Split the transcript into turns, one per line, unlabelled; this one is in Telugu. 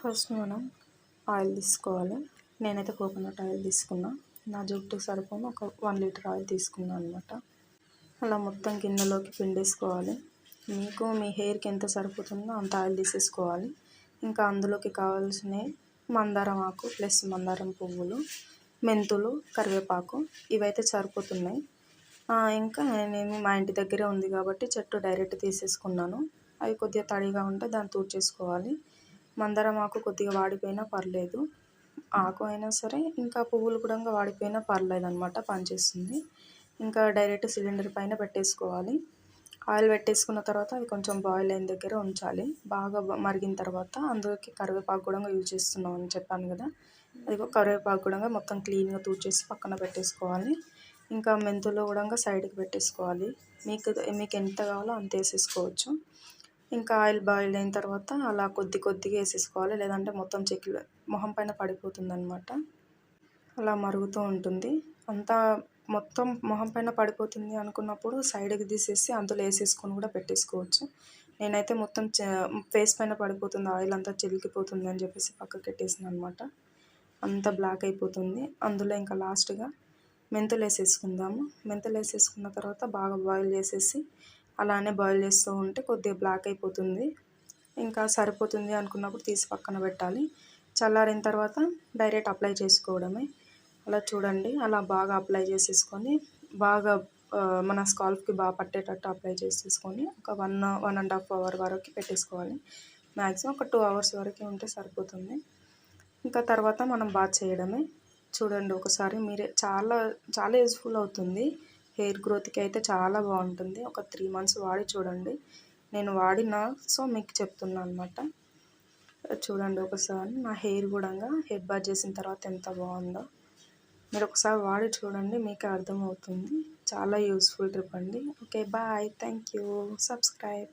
ఫస్ట్ మనం ఆయిల్ తీసుకోవాలి. నేనైతే కోకోనట్ ఆయిల్ తీసుకున్నా. నా జుట్టుకి సరిపోను ఒక 1 లీటర్ ఆయిల్ తీసుకున్నాను అనమాట. అలా మొత్తం గిన్నెలోకి పిండేసుకోవాలి. మీకు మీ హెయిర్కి ఎంత సరిపోతుందో అంత ఆయిల్ తీసేసుకోవాలి. ఇంకా అందులోకి కావాల్సినవి మందారం ఆకు ప్లస్ మందారం పువ్వులు, మెంతులు, కరివేపాకు ఇవైతే సరిపోతున్నాయి. ఇంకా నేను మా ఇంటి దగ్గరే ఉంది కాబట్టి చెట్టు డైరెక్ట్ తీసేసుకున్నాను. అవి కొద్దిగా తడిగా ఉంటే దాన్ని తూడ్చేసుకోవాలి. మందారం ఆకు కొద్దిగా వాడిపోయినా పర్లేదు, ఆకు అయినా సరే, ఇంకా పువ్వులు కూడా వాడిపోయినా పర్లేదు అనమాట, పనిచేస్తుంది. ఇంకా డైరెక్ట్ సిలిండర్ పైన పెట్టేసుకోవాలి. ఆయిల్ పెట్టేసుకున్న తర్వాత అది కొంచెం బాయిల్ అయిన దగ్గర ఉంచాలి. బాగా మరిగిన తర్వాత అందులోకి కరివేపాకు కూడా యూజ్ చేస్తున్నాం అని చెప్పాను కదా, అది కరివేపాకు కూడా మొత్తం క్లీన్గా తూడ్చేసి పక్కన పెట్టేసుకోవాలి. ఇంకా మెంతులు కూడా సైడ్కి పెట్టేసుకోవాలి. మీకు ఎంత కావాలో అంత వేసేసుకోవచ్చు. ఇంకా ఆయిల్ బాయిల్ అయిన తర్వాత అలా కొద్దిగా వేసేసుకోవాలి, లేదంటే మొత్తం మొహం పైన పడిపోతుంది అనమాట. అలా మరుగుతూ ఉంటుంది. అంతా మొత్తం మొహం పైన పడిపోతుంది అనుకున్నప్పుడు సైడ్కి తీసేసి అందులో వేసేసుకొని కూడా పెట్టేసుకోవచ్చు. నేనైతే మొత్తం ఫేస్ పైన పడిపోతుంది, ఆయిల్ అంతా చిలికిపోతుంది అని చెప్పేసి పక్కకి పెట్టేసాను అనమాట. అంతా బ్లాక్ అయిపోతుంది. అందులో ఇంకా లాస్ట్గా మెంతులు వేసేసుకుందాము. మెంతులు వేసేసుకున్న తర్వాత బాగా బాయిల్ చేసేసి అలానే బాయిల్ చేస్తూ ఉంటే కొద్దిగా బ్లాక్ అయిపోతుంది. ఇంకా సరిపోతుంది అనుకున్నప్పుడు తీసి పక్కన పెట్టాలి. చల్లారిన తర్వాత డైరెక్ట్ అప్లై చేసుకోవడమే. అలా చూడండి, అలా బాగా అప్లై చేసేసుకొని బాగా మన స్కాల్ప్కి బాగా పట్టేటట్టు అప్లై చేసేసుకొని ఒక 1.5 అవర్ వరకు పెట్టేసుకోవాలి. మ్యాక్సిమం ఒక 2 అవర్స్ వరకు ఉంటే సరిపోతుంది. ఇంకా తర్వాత మనం బాత్ చేయడమే. చూడండి ఒకసారి మీరే, చాలా చాలా యూజ్ఫుల్ అవుతుంది. హెయిర్ గ్రోత్కి అయితే చాలా బాగుంటుంది. ఒక 3 మంత్స్ వాడి చూడండి. నేను వాడినా, సో మీకు చెప్తున్నా అనమాట. చూడండి ఒకసారి నా హెయిర్ కూడా హెడ్ బాత్ చేసిన తర్వాత ఎంత బాగుందో. మీరు ఒకసారి వాడి చూడండి, మీకే అర్థమవుతుంది. చాలా యూస్ఫుల్ ట్రిప్ అండి. Okay, bye, thank you, subscribe.